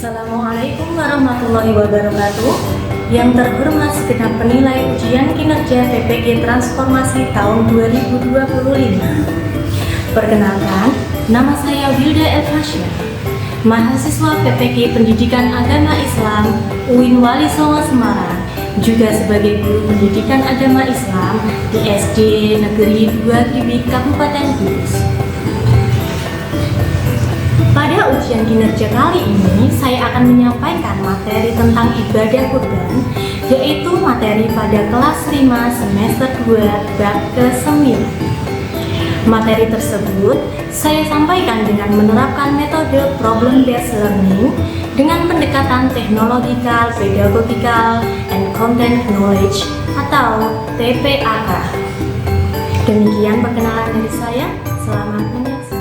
Assalamualaikum warahmatullahi wabarakatuh. Yang terhormat segenap penilai ujian kinerja PPG Transformasi tahun 2025. Perkenalkan, nama saya Wilda Elfasya, mahasiswa PPG Pendidikan Agama Islam UIN Wali Songo Semarang, juga sebagai guru pendidikan agama Islam di SD Negeri 2 Kribi Kabupaten Kudus. Pada ujian kinerja kali ini, saya akan menyampaikan materi tentang ibadah kurban, yaitu materi pada kelas 5 semester 2 bab ke-9. Materi tersebut saya sampaikan dengan menerapkan metode problem based learning dengan pendekatan teknologikal, pedagogikal, and content knowledge atau TPAK. Demikian perkenalan dari saya. Selamat menyaksikan.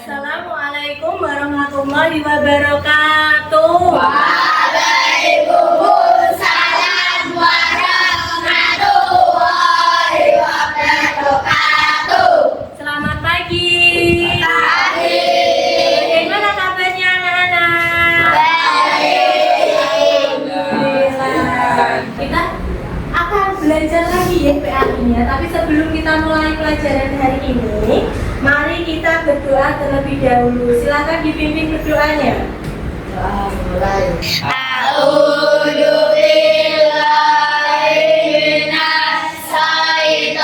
Assalamualaikum warahmatullahi wabarakatuh. Waalaikumsalam warahmatullahi wabarakatuh. Selamat pagi. Pagi. Bagaimana kabarnya anak-anak? Baik. Kita akan belajar lagi ya PA-nya. Tapi sebelum kita mulai pelajaran hari ini, mari kita berdoa terlebih dahulu. Silakan dipimpin berdoanya. A'udzu billahi minas syaitonir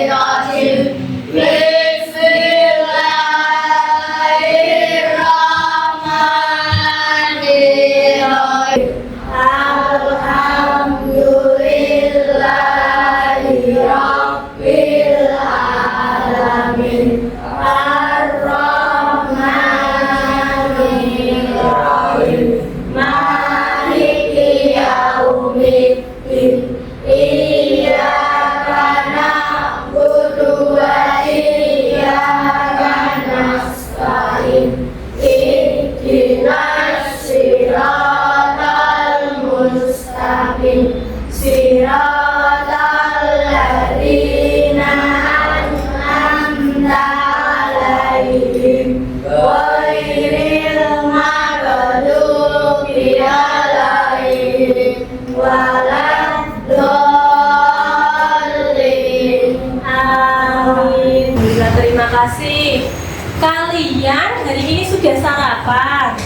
rajim. Bismillahirrahmanirrahim. Alhamdulillahi rabbil alamin. Ar-Rahmanir-Rahim. Maliki yaumiddin. Iyyaka na'budu wa iyyaka nasta'in. Ihdinas siratal mustaqim. Siratal ladzina an'amta 'alaihim ghairil maghdubi 'alaihim waladdallin. Amin. Terima kasih. Kalian hari ini sudah sarapan?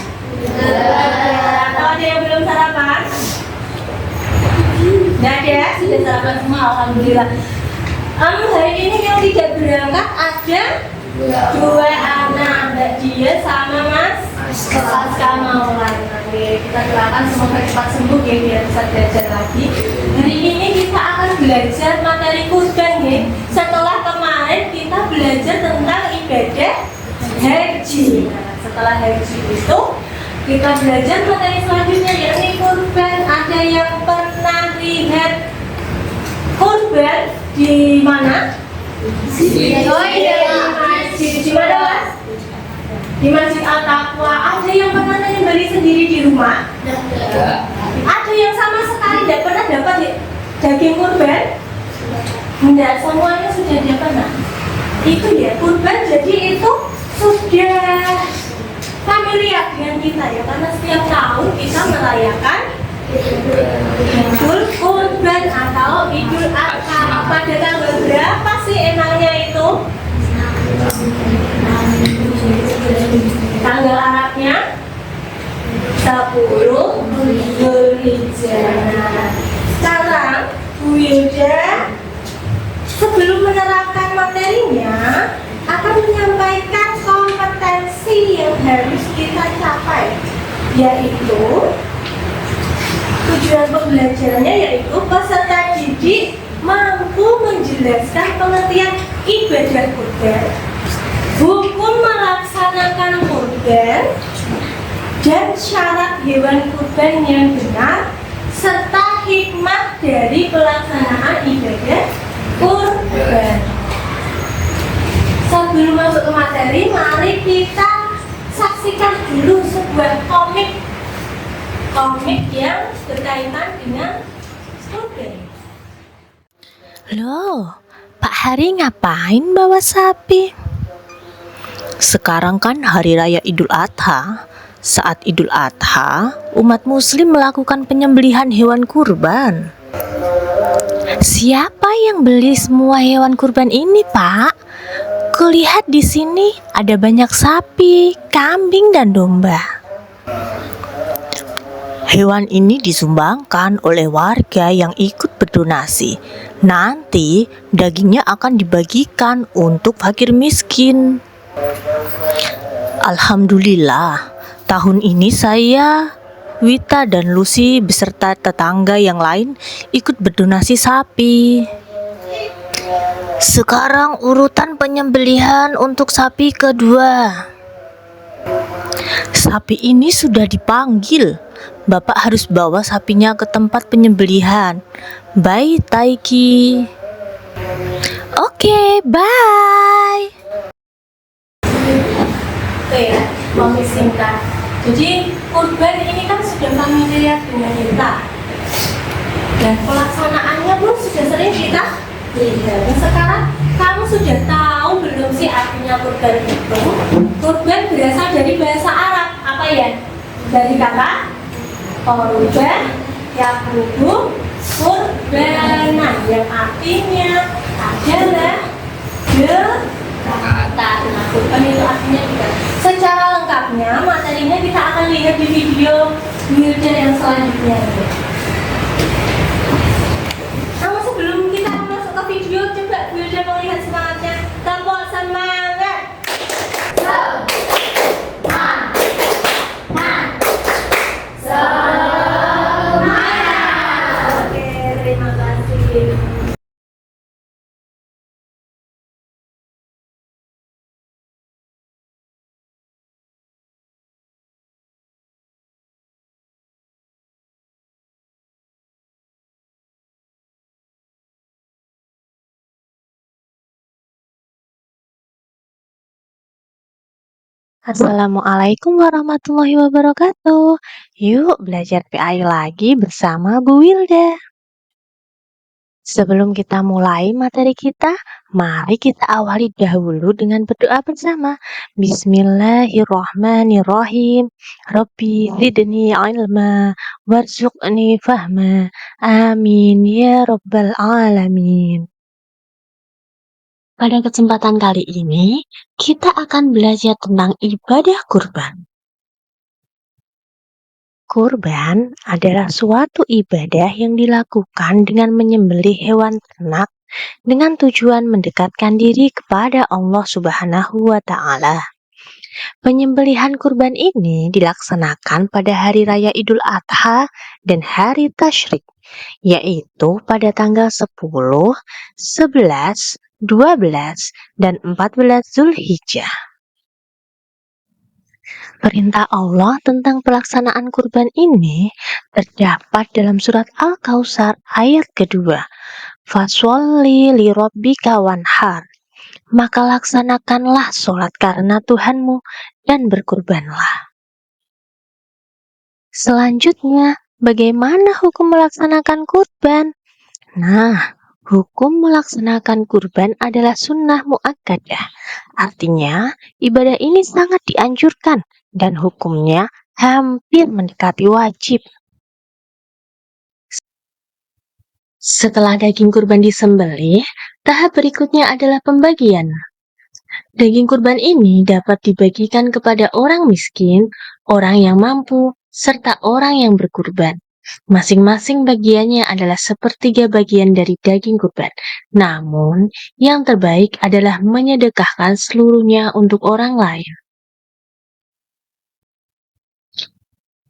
Atau ada yang belum sarapan? Nggak ada? Sudah sarapan semua, alhamdulillah. Hari ini yang tidak berangkat ada dua anak, Mbak Dia sama Mas Aska Maulana. Oke, kita doakan semoga cepat sembuh ya, biar bisa belajar lagi. Hari ini kita akan belajar materi kurban ya. Setelah kemarin kita belajar tentang ibadah haji. Nah, setelah haji itu kita belajar materi selanjutnya yakni kurban. Ada yang pernah lihat kurban di mana? Oh iya, di mana Mas? Di Masjid Al-Taqwa. Ada yang pernah beli sendiri di rumah? Ada yang sama sekali tidak pernah dapat daging kurban? Tidak, semuanya sudah dia pernah. Itu ya, kurban jadi itu sudah familiar dengan kita ya, karena setiap tahun kita merayakan Idul Kurban atau Idul Adha. Pada tanggal berapa sih emangnya itu? Tanggal Arabnya 10 Zulhijjah. Sekarang Bu Wilda sebelum menerapkan materinya akan menyampaikan kompetensi yang harus kita capai, yaitu tujuan pembelajarannya yaitu peserta didik mampu menjelaskan pengertian ibadah kurban, hukum melaksanakan kurban, dan syarat hewan kurban yang benar, serta hikmah dari pelaksanaan ibadah kurban. Sebelum masuk ke materi, mari kita saksikan dulu sebuah komik yang berkaitan dengan kurban. Loh, Pak Hari ngapain bawa sapi? Sekarang kan hari raya Idul Adha. Saat Idul Adha, umat muslim melakukan penyembelihan hewan kurban. Siapa yang beli semua hewan kurban ini, Pak? Kulihat di sini ada banyak sapi, kambing, dan domba. Hewan ini disumbangkan oleh warga yang ikut berdonasi. Nanti dagingnya akan dibagikan untuk fakir miskin. Alhamdulillah, tahun ini saya, Wita, dan Lucy beserta tetangga yang lain ikut berdonasi sapi. Sekarang urutan penyembelihan untuk sapi kedua. Sapi ini sudah dipanggil. Bapak harus bawa sapinya ke tempat penyembelihan. Bye, Taiki. Oke, bye. Oke ya, mau singkat. Jadi kurban ini kan sudah familiar dengan kita. Dan pelaksanaannya pun sudah sering kita lihat. Nah, sekarang kamu sudah tahu belum sih artinya kurban itu? Kurban berasal dari bahasa Arab. Apa ya? Dari kata korban, yakubu, kurbanah, yang artinya adalah dekat. Nah, kurban itu artinya dekat. Secara lengkapnya materinya kita akan lihat di video Wilda yang selanjutnya. Namun sebelum kita masuk ke video, coba Wilda melihat semangatnya. Tampol semangat. Oke, terima kasih. Assalamualaikum warahmatullahi wabarakatuh. Yuk belajar PAI lagi bersama Bu Wilda. Sebelum kita mulai materi kita, mari kita awali dahulu dengan berdoa bersama. Bismillahirrahmanirrahim. Rabbi zidni ilma warzuqni fahma. Amin ya rabbal alamin. Pada kesempatan kali ini, kita akan belajar tentang ibadah kurban. Kurban adalah suatu ibadah yang dilakukan dengan menyembelih hewan ternak dengan tujuan mendekatkan diri kepada Allah Subhanahu wa Ta'ala. Penyembelihan kurban ini dilaksanakan pada hari raya Idul Adha dan hari Tasyrik, yaitu pada tanggal 10, 11, 12, dan 14 Zulhijjah. Perintah Allah tentang pelaksanaan kurban ini terdapat dalam surat Al-Kautsar ayat kedua. Fasholli li rabbika wanhar. Maka laksanakanlah sholat karena Tuhanmu dan berkurbanlah. Selanjutnya, bagaimana hukum melaksanakan kurban? Nah, hukum melaksanakan kurban adalah sunnah muakkadah. Artinya, ibadah ini sangat dianjurkan dan hukumnya hampir mendekati wajib. Setelah daging kurban disembelih, tahap berikutnya adalah pembagian. Daging kurban ini dapat dibagikan kepada orang miskin, orang yang mampu, serta orang yang berkurban. Masing-masing bagiannya adalah sepertiga bagian dari daging kurban. Namun, yang terbaik adalah menyedekahkan seluruhnya untuk orang lain.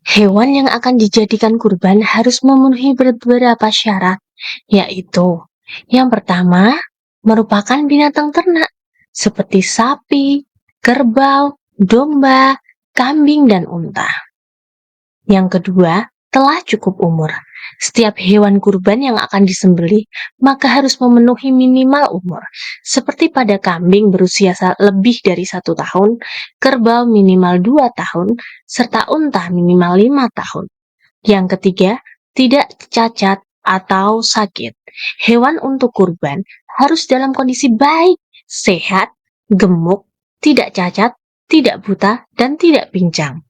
Hewan yang akan dijadikan kurban harus memenuhi beberapa syarat, yaitu yang pertama, merupakan binatang ternak seperti sapi, kerbau, domba, kambing, dan unta. Yang kedua, telah cukup umur. Setiap hewan kurban yang akan disembelih maka harus memenuhi minimal umur, seperti pada kambing berusia lebih dari 1 tahun, kerbau minimal 2 tahun, serta unta minimal 5 tahun. Yang ketiga, tidak cacat atau sakit. Hewan untuk kurban harus dalam kondisi baik, sehat, gemuk, tidak cacat, tidak buta, dan tidak pincang.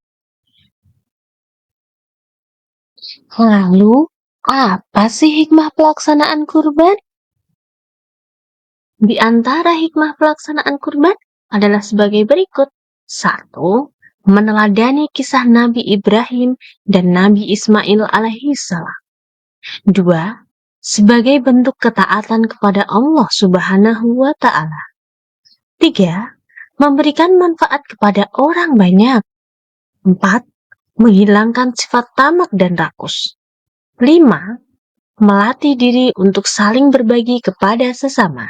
Lalu, apa sih hikmah pelaksanaan kurban? Di antara hikmah pelaksanaan kurban adalah sebagai berikut. 1. Meneladani kisah Nabi Ibrahim dan Nabi Ismail alaihissalam. 2. Sebagai bentuk ketaatan kepada Allah Subhanahu wa Ta'ala. 3. Memberikan manfaat kepada orang banyak. 4. Menghilangkan sifat tamak dan rakus. 5. Melatih diri untuk saling berbagi kepada sesama.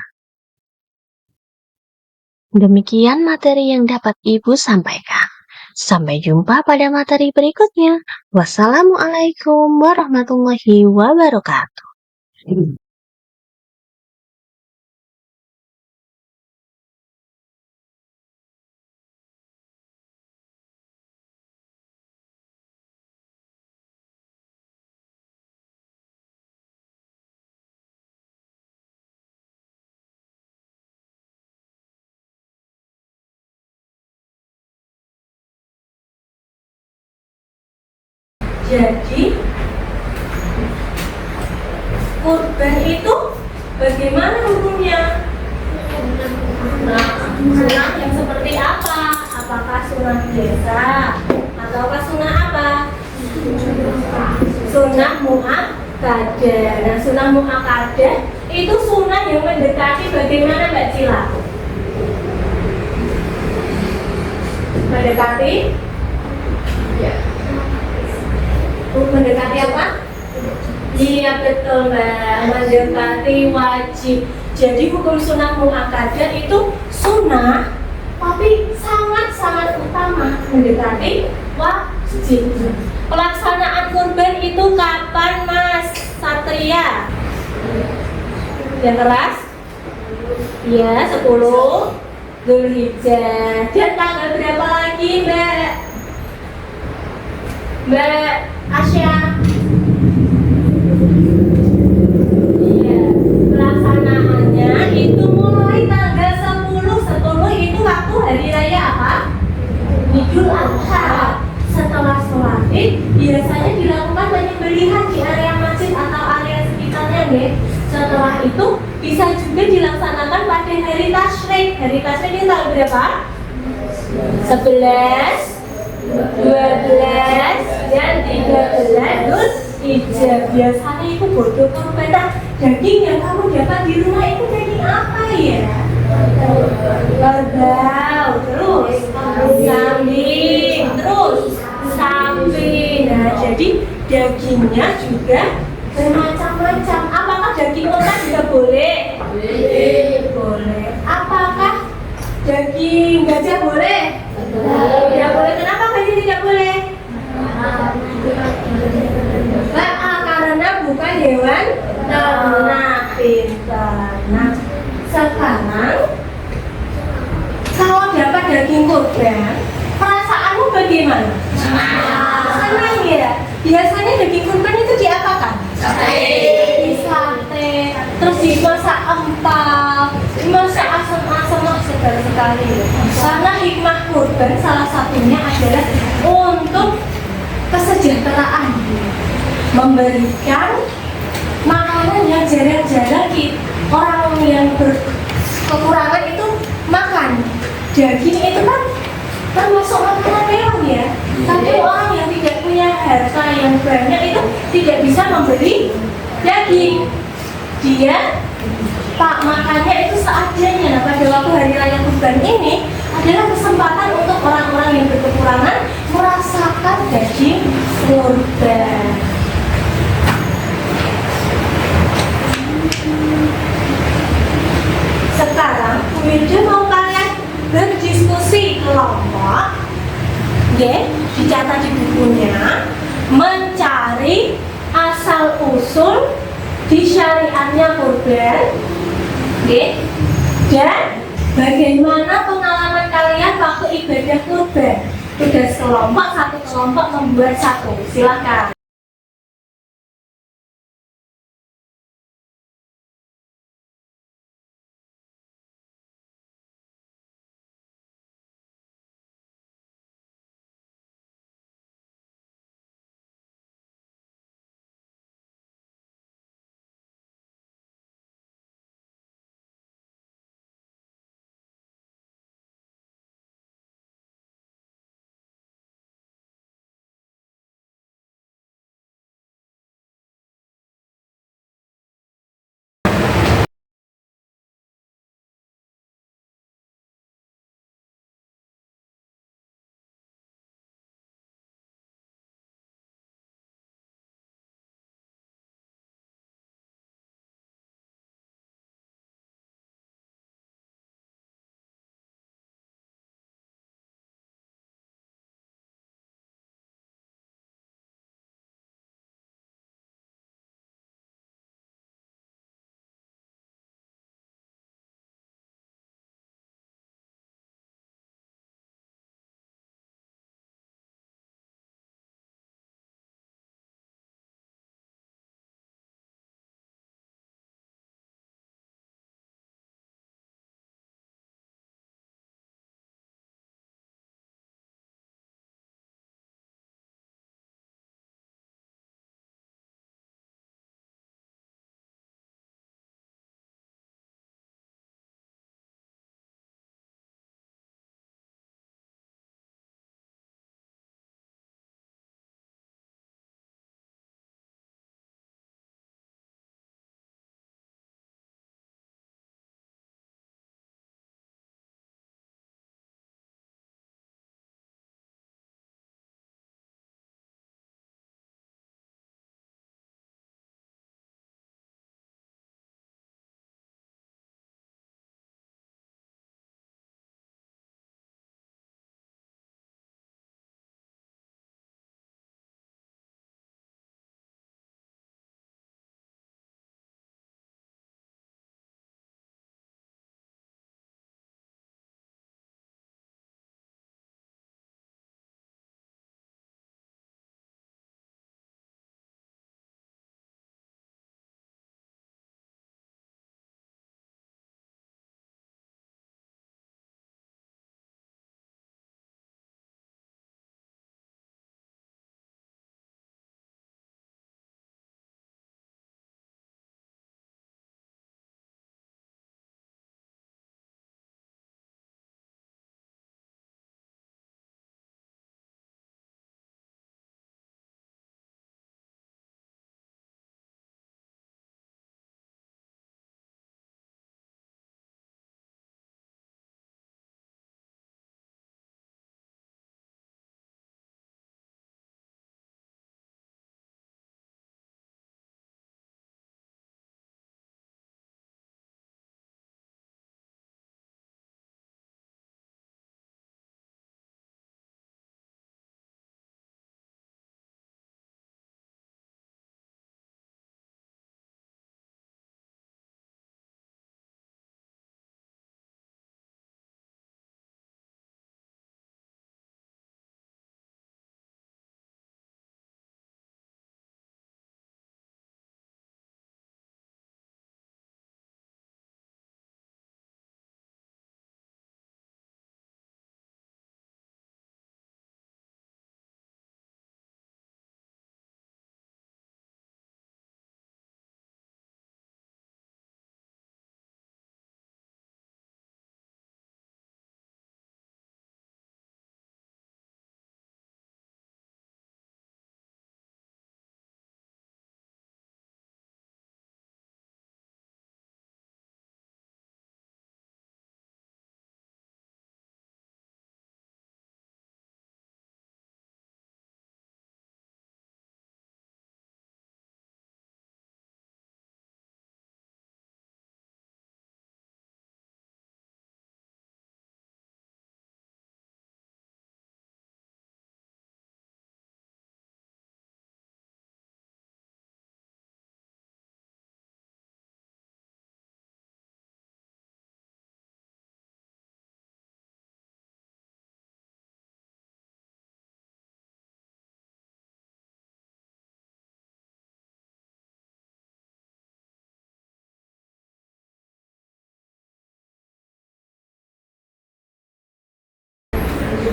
Demikian materi yang dapat Ibu sampaikan. Sampai jumpa pada materi berikutnya. Wassalamualaikum warahmatullahi wabarakatuh. Jadi kurban itu bagaimana hukumnya? Nah, sunah yang seperti apa? Apakah sunah biasa ataukah sunah apa? Sunah muakkadah. Nah, sunah muakkadah itu sunah yang mendekati bagaimana Mbak Cila? Mendekati? Mendekati apa? Iya betul Mbak, mendekati wajib. Jadi hukum sunnah muakkadah itu sunnah, tapi sangat-sangat utama mendekati wajib. Pelaksanaan kurban itu kapan Mas Satria? Yang keras? Ya 10 Dzulhijjah. Dan tanggal berapa lagi Mbak Asya? Iya, pelaksanaannya itu mulai tanggal 10 itu waktu hari raya apa? Idul Adha. Setelah sholat Id, biasanya dilakukan penyembelihan di area masjid atau area sekitarnya deh. Setelah itu bisa juga dilaksanakan pada hari tasyrik. Hari tasyrik ini tanggal berapa? 11, 12 dan 13 Dzulhijjah. Biasanya itu bodoh kurban. Daging yang kamu dapat di rumah itu daging apa ya? Kerbau, terus kambing, terus sapi. Nah, jadi dagingnya juga bermacam-macam. Apakah daging unta juga boleh? Boleh. Apakah daging gajah boleh? Tidak boleh. Kenapa gajah tidak boleh? Karena bukan hewan ternak. Pintar. Nah, sekarang kalau dapat daging kurban, perasaanmu bagaimana? Senang ya. Biasanya daging kurban itu diapakan? Di sate, terus dimasak empal, dimasak asam-asam, segar sekali. Karena hikmah kurban salah satunya adalah untuk kesejahteraan, memberikan makanan yang jarang-jarang orang yang berkekurangan itu makan. Daging itu kan termasuk makanan mewah ya. Tapi orang yang tidak punya harta yang banyak itu tidak bisa membeli daging. Dia makannya itu seadanya. Nah, pada waktu hari raya kurban ini adalah kesempatan untuk orang-orang yang berkekurangan merasakan daging kurban. Sekarang Windu mau kalian berdiskusi kelompok, dicatat di bukunya, mencari asal usul di syariatnya kurban, dan bagaimana pengalaman kalian waktu ibadah kurban. Tugas kelompok, satu kelompok membuat satu. Silakan.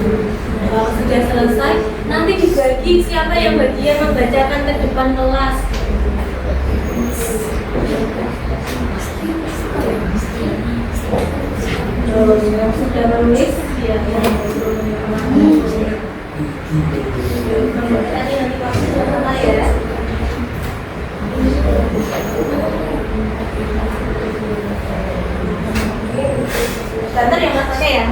Kalau sudah selesai, nanti dibagi siapa yang bagian membacakan ke depan kelas. Yang sudah menulis ya. Nanti waktu selesai ya. Banter yang nggak pakai ya.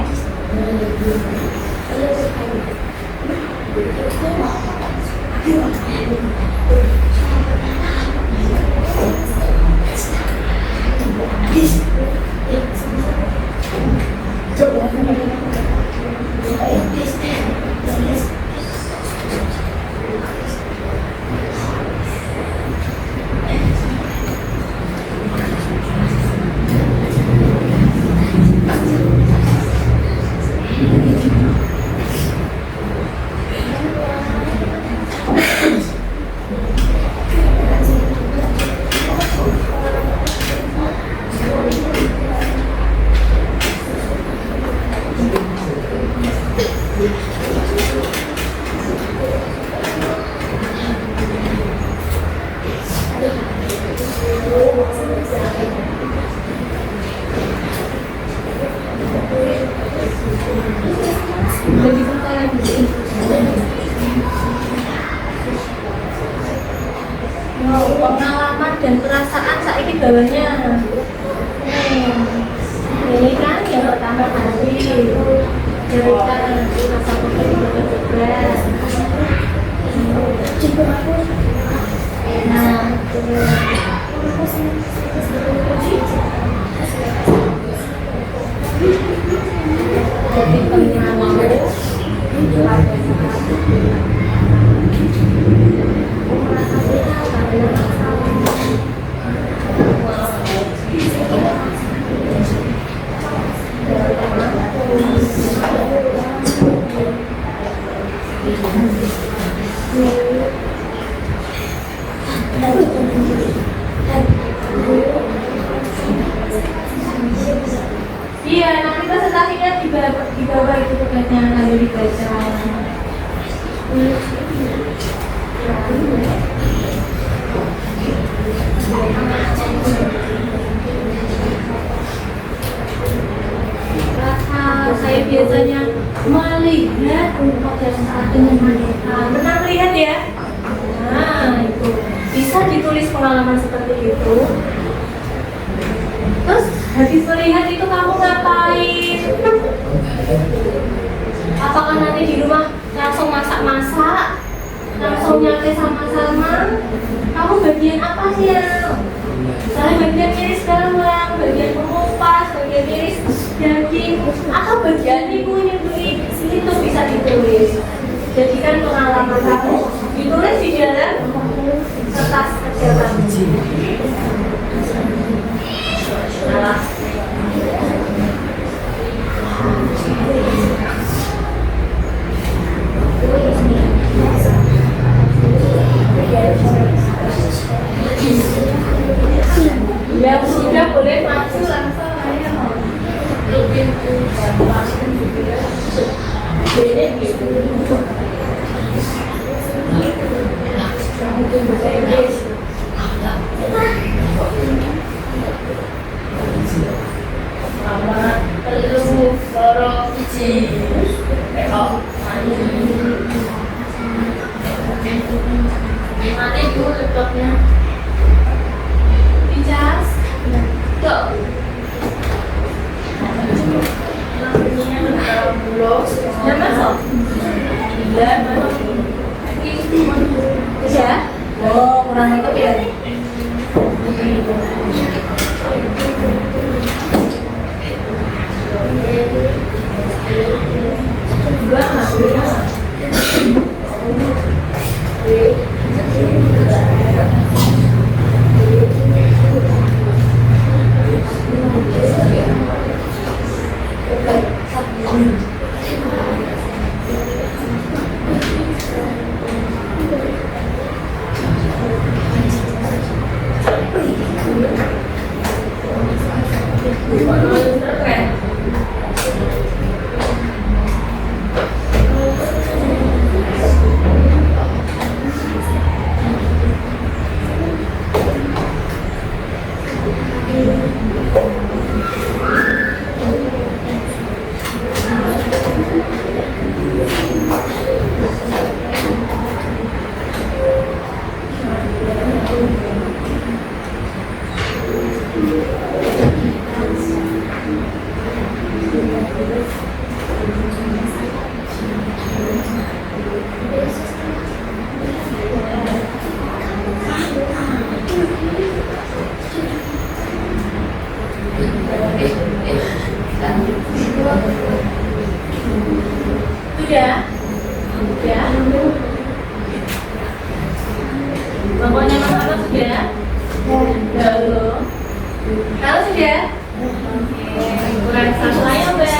Pengalaman dan perasaan saiki bawahnya. Ini kan yang pertama tadi cerita masa berbeda. Nah, jadi pengalaman iya, nanti presentasinya di bawah itu tugasnya lalu dibaca. Saya biasanya melihat pada saat dengan mereka. Pernah melihat ya? Nah, itu bisa ditulis pengalaman seperti itu. Terus habis melihat itu kamu ngapain? Apakah nanti di rumah langsung masak-masak? Langsung nyate sama-sama? Kamu bagian apa sih ya? Saya bagian iris bawang, bagian mengupas, bagian iris daging, atau bagian ibu nyebelin, itu bisa ditulis. Jadikan pengalaman kamu ditulis di dalam kertas kecil kamu. Yang sudah boleh masuk langsung aja. Mati dulu laptopnya. Dicas. Tuh. Sudah masuk? Sudah masuk. Sudah? Oh, kurang itu ya. Dua nggak? Sudah? Sudah? Pokoknya mama sudah? Belum. Kalau sudah? Kurang satu aja, Mbak.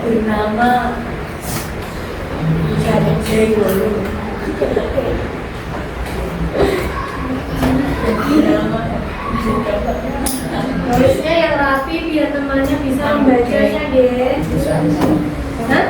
Bernama Tulisnya yang rapi biar temannya bisa membacanya, deh. Hah?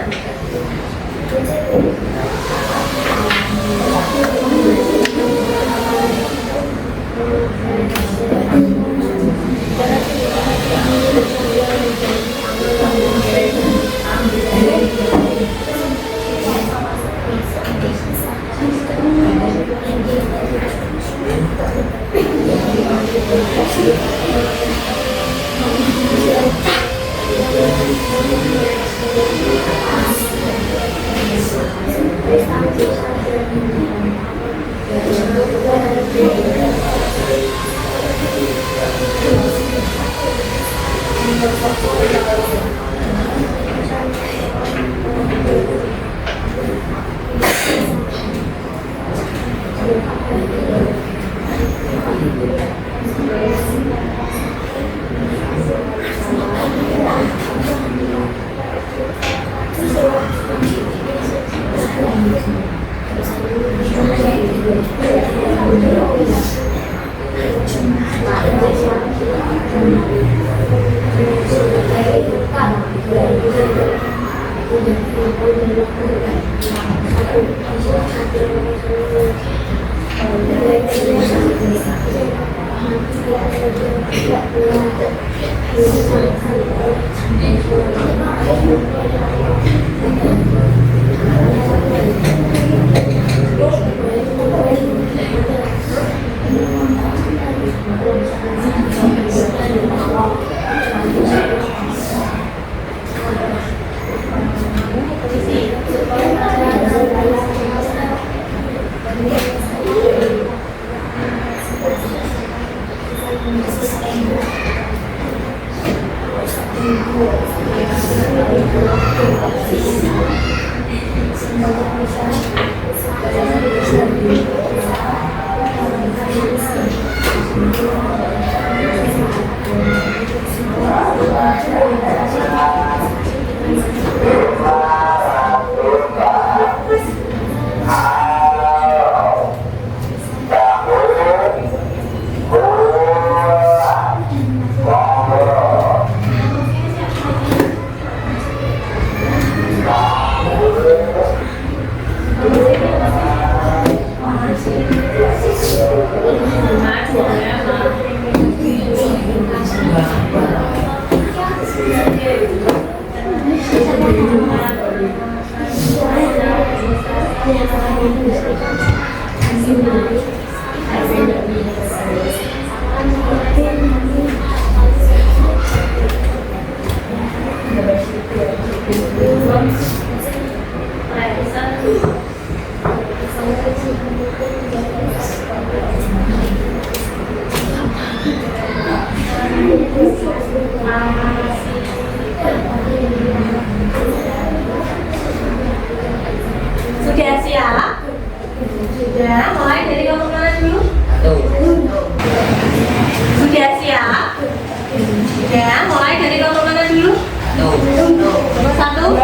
Sudah siap? Sudah, mulai dari kelompok mana dulu? Sudah siap? Sudah, mulai dari kelompok mana dulu? Kelompok 1,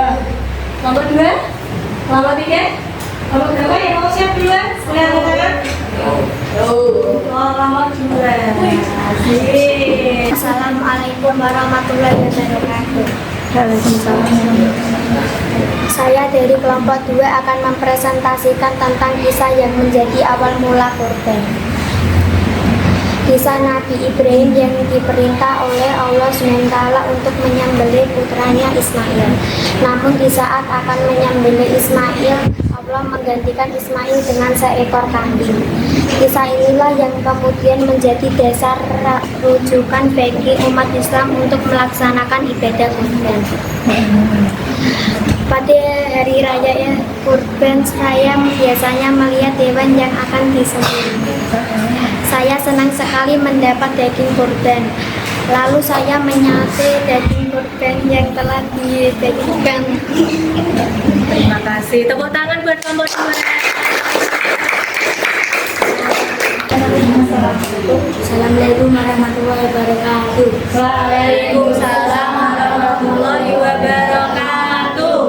kelompok 2, kelompok 3, kelompok berapa yang mau siap duluan? Lihat tangan. Kelompok 2. Asik. Assalamualaikum warahmatullahi wabarakatuh. Saya dari kelompok 2 akan mempresentasikan tentang kisah yang menjadi awal mula kurban. Kisah Nabi Ibrahim yang diperintah oleh Allah SWT untuk menyembelih putranya Ismail. Namun di saat akan menyembelih Ismail, Allah menggantikan Ismail dengan seekor kambing. Kisah inilah yang kemudian menjadi dasar rujukan bagi umat Islam untuk melaksanakan ibadah kurban. Pada hari raya kurban, saya biasanya melihat hewan yang akan disembelih. Saya senang sekali mendapat daging kurban. Lalu saya menyate daging kurban yang telah dibagikan. Terima kasih. Tepuk tangan buat kelompok 2. Assalamualaikum warahmatullahi wabarakatuh. Waalaikumsalam warahmatullahi wabarakatuh.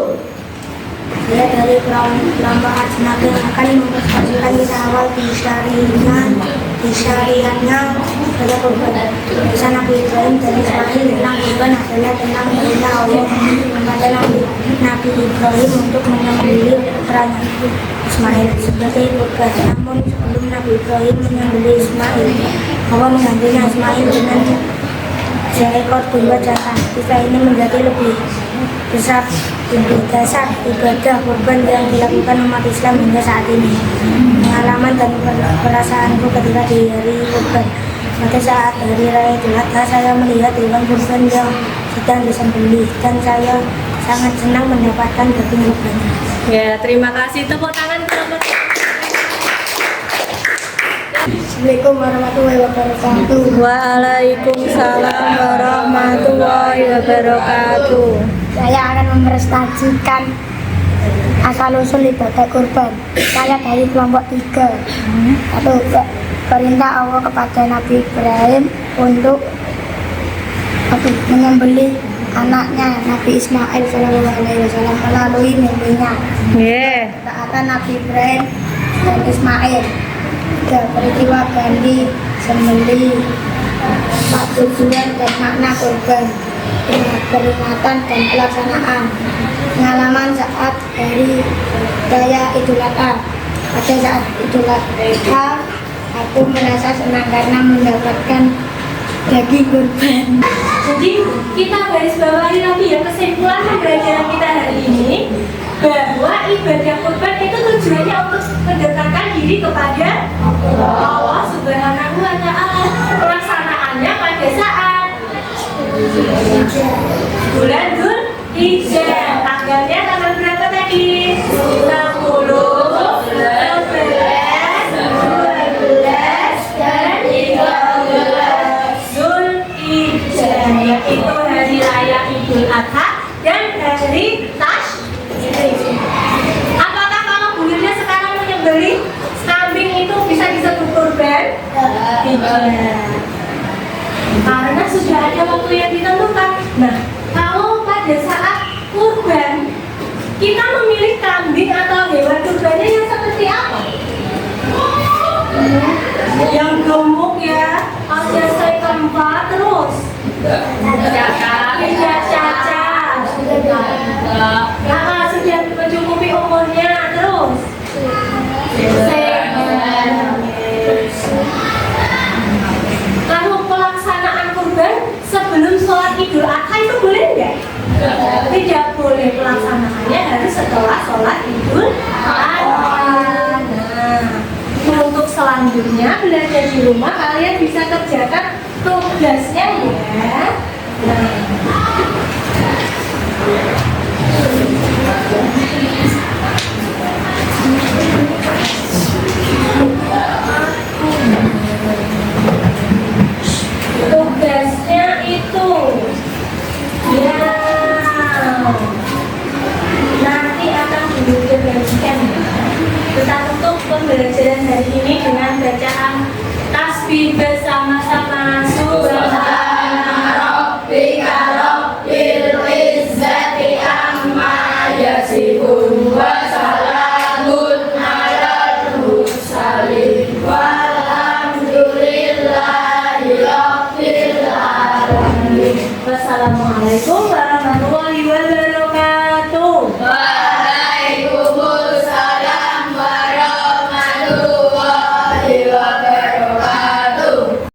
Saya dari kelompok Ajnabi akan mempresentasikan kisah awal disyariatnya pada kurban. Kisah Nabi Ibrahim dan Ismail tentang kurban adalah tentang perintah Allah kepada Nabi Ibrahim untuk menyembelih putranya Ismail sebagai kurban. Namun sebelum Nabi Ibrahim menyembelih Ismail, Allah menggantinya Ismail dengan seekor domba jantan. Kisah ini menjadi lebih besar dasar ibadah kurban yang dilakukan umat Islam hingga saat ini. Pengalaman dan perasaanku ketika di hari kurban. Pada saat hari raya Idul Adha, saya melihat hewan kurban yang sedang disembelih dan saya sangat senang mendapatkan daging kurban. Ya, terima kasih. Tepuk tangan kelompok. Assalamualaikum warahmatullahi wabarakatuh. Waalaikumsalam warahmatullahi wabarakatuh. Saya akan mempresentasikan asal-usul ibadah kurban. Saya dari kelompok 3. Atau perintah Allah kepada Nabi Ibrahim untuk menyembelih anaknya Nabi Ismail SAW melalui mimpinya. Ketaatan Nabi Ibrahim dan Ismail. Peristiwa ganti, sembelih, tujuan dan makna kurban, peringatan dan pelaksanaan. Pengalaman saat hari Saya Idul Adha. Pada saat Idul Adha, aku merasa senang karena mendapatkan daging kurban. Jadi kita garis bawahi lagi ya kesimpulan pembelajaran kita hari ini bahwa ibadah kurban itu tujuannya untuk mendekatkan diri kepada Allah Subhanahu wa Ta'ala. Pelaksanaannya pada saat bulan Dzulhijjah. Tanggalnya tanggal berapa tadi? 10, 11, 12, dan 13 Dzulhijjah, yaitu hari raya Idul Adha dan hari Tasyrik. Apakah kalau bulunya sekarang menyembelih kambing itu bisa disebut kurban? Tidak. Karena sudah ada waktu yang ditentukan. Nah, kalau pada saat kurban kita memilih kambing atau hewan kurbannya yang seperti apa? Yang gemuk ya, alias keempat terus tidak cacat, sudah mencukupi umurnya terus sehat. Kalau pelaksanaan kurban sebelum sholat Idul Adha itu boleh nggak? Tidak boleh, pelaksanaannya harus setelah sholat Idul Adha. Nah, untuk selanjutnya belajar di rumah kalian bisa kerjakan tugasnya ya. Tugasnya itu ya nanti akan dibagikan. Tetap untuk pembelajaran hari ini dengan bacaan tasbih bersama-sama.